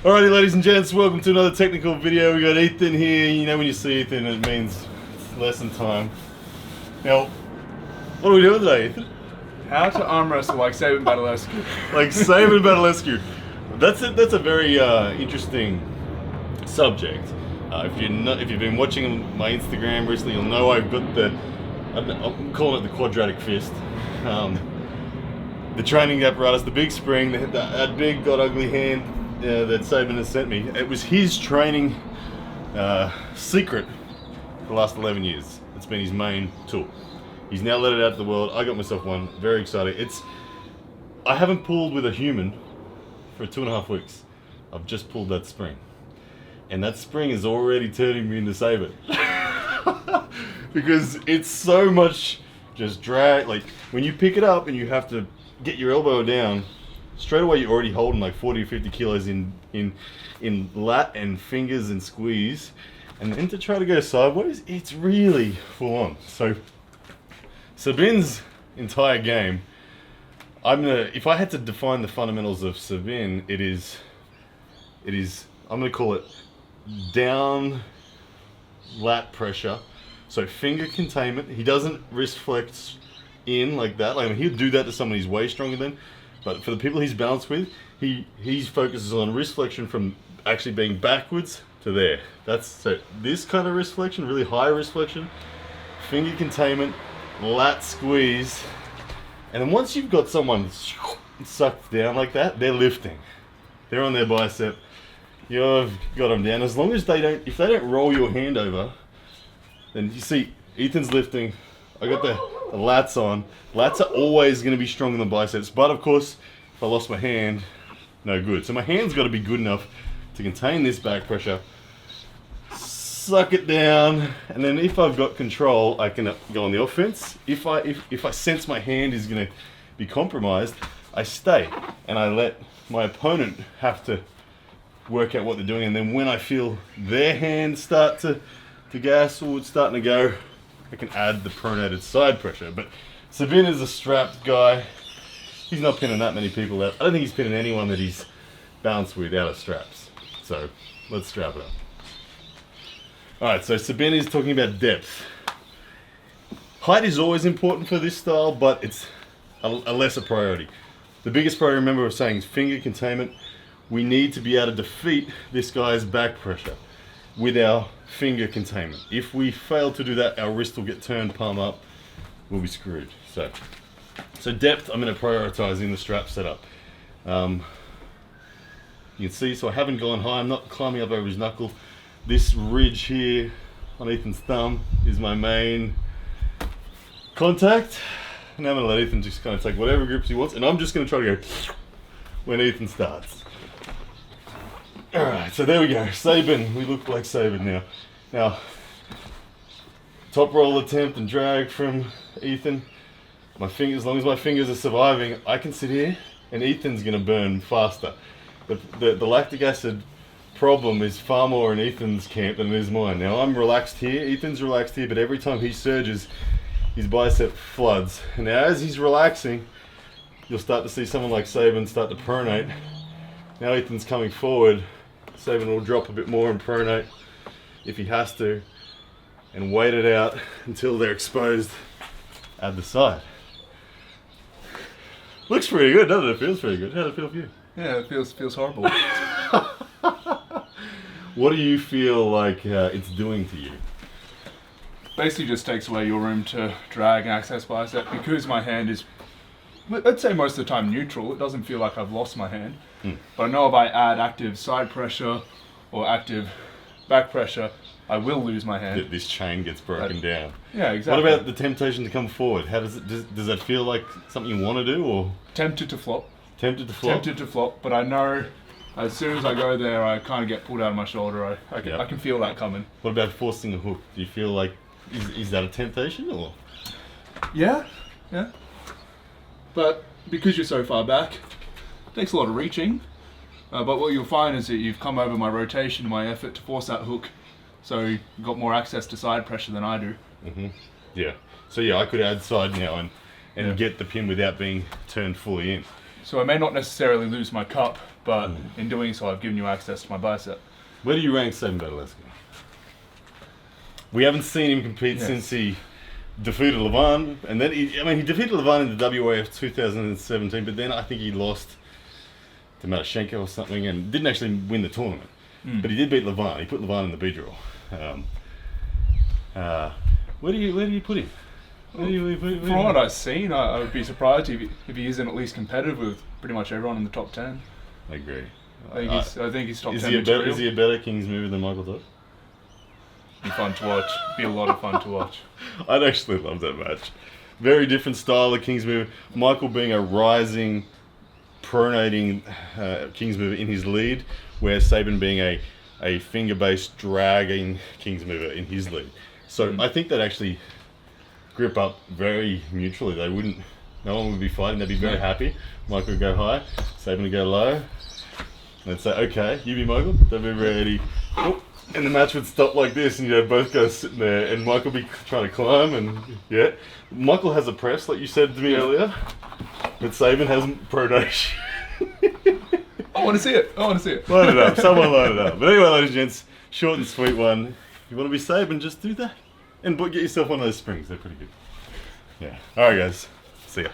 Alrighty, ladies and gents, welcome to another technical video. We got Ethan here. You know when you see Ethan, it means it's lesson time. Now, what are we doing today, Ethan? How to arm wrestle like Sabin Badulescu. Like Sabin Badulescu. That's a very interesting subject. If you've been watching my Instagram recently, you'll know I've got I'm calling it the quadratic fist. The training apparatus, the big spring, that big god ugly hand that Sabin has sent me. It was his training secret for the last 11 years. It's been his main tool. He's now let it out to the world. I got myself one. Very excited. I haven't pulled with a human for 2.5 weeks. I've just pulled that spring. And that spring is already turning me into Sabin. Because it's so much just drag. Like when you pick it up and you have to get your elbow down, straight away you're already holding like 40 or 50 kilos in lat and fingers and squeeze. And then to try to go sideways, it's really full on. So Sabin's entire game, if I had to define the fundamentals of Sabin, I'm gonna call it down lat pressure. So finger containment. He doesn't wrist flex in like that. Like, I mean, he'll do that to someone he's way stronger than. But for the people he's balanced with, he focuses on wrist flexion from actually being backwards to there. So this kind of wrist flexion, really high wrist flexion, finger containment, lat squeeze, and then once you've got someone sucked down like that, they're lifting. They're on their bicep. You've got them down. As long as if they don't roll your hand over, then you see Ethan's lifting. I got the lats on. Lats are always going to be strong in the biceps, but of course, if I lost my hand, no good. So my hand's got to be good enough to contain this back pressure, suck it down, and then if I've got control, I can go on the offense. If I sense my hand is going to be compromised, I stay and I let my opponent have to work out what they're doing, and then when I feel their hand start to gas or it's starting to go, I can add the pronated side pressure. But Sabin is a strapped guy. He's not pinning that many people out. I don't think he's pinning anyone that he's balanced with out of straps. So let's strap it up. Alright, so Sabin is talking about depth. Height is always important for this style, but it's a lesser priority. The biggest priority, remember, I was saying, is finger containment. We need to be able to defeat this guy's back pressure with our finger containment. If we fail to do that, our wrist will get turned palm up. We'll be screwed. So depth, I'm going to prioritize in the strap setup. You can see, so I haven't gone high. I'm not climbing up over his knuckle. This ridge here on Ethan's thumb is my main contact. And I'm going to let Ethan just kind of take whatever grips he wants, and I'm just going to try to go when Ethan starts. Alright, so there we go. Sabin. We look like Sabin now. Now, top roll attempt and drag from Ethan. My fingers, as long as my fingers are surviving, I can sit here and Ethan's going to burn faster. The lactic acid problem is far more in Ethan's camp than it is mine. Now, I'm relaxed here, Ethan's relaxed here, but every time he surges, his bicep floods. And now as he's relaxing, you'll start to see someone like Sabin start to pronate. Now Ethan's coming forward. Sabin will drop a bit more and pronate if he has to, and wait it out until they're exposed at the side. Looks pretty good, doesn't it? It feels pretty good. How does it feel for you? Yeah, it feels horrible. What do you feel like it's doing to you? Basically just takes away your room to drag and access bicep, because my hand is, let's say, most of the time neutral. It doesn't feel like I've lost my hand. But I know if I add active side pressure or active back pressure, I will lose my hand. This chain gets broken down. Yeah, exactly. What about the temptation to come forward? How does that feel like something you want to do, or? Tempted to flop. Tempted to flop? Tempted to flop, but I know as soon as I go there, I kind of get pulled out of my shoulder. I can feel that coming. What about forcing a hook? Do you feel like, is that a temptation, or? Yeah. But because you're so far back, it takes a lot of reaching. But what you'll find is that you've come over my rotation, my effort to force that hook, so you've got more access to side pressure than I do. Yeah. So yeah, I could add side now and get the pin without being turned fully in. So I may not necessarily lose my cup, but in doing so, I've given you access to my bicep. Where do you rank Sabin Badulescu? We haven't seen him compete Yes. since he defeated Levan, and then he defeated Levan in the WAF 2017, but then I think he lost to Matoshenko or something, and didn't actually win the tournament. But he did beat Levan. He put Levan in the B draw. Where do you put him? From what I've seen, I would be surprised if he isn't at least competitive with pretty much everyone in the top 10. I agree. I think he's top 10 Is he a better Kings mover than Michael Todd? Be fun to watch. Be a lot of fun to watch. I'd actually love that match. Very different style of Kings mover. Michael being a rising, pronating Kings mover in his lead, where Sabin being a finger-based dragging Kings mover in his lead. So I think that actually grip up very neutrally. No one would be fighting. They'd be very happy. Michael would go high, Sabin would go low. They'd say, okay, you be Michael. They'd be ready. Oh, and the match would stop like this, and both guys sitting there, and Michael would be trying to climb, and Michael has a press, like you said to me earlier, but Sabin hasn't pronation. I want to see it. Line it up. Someone line it up. But anyway, ladies and gents, short and sweet one. If you want to be Sabin, just do that. And get yourself one of those springs. They're pretty good. Yeah. All right, guys. See ya.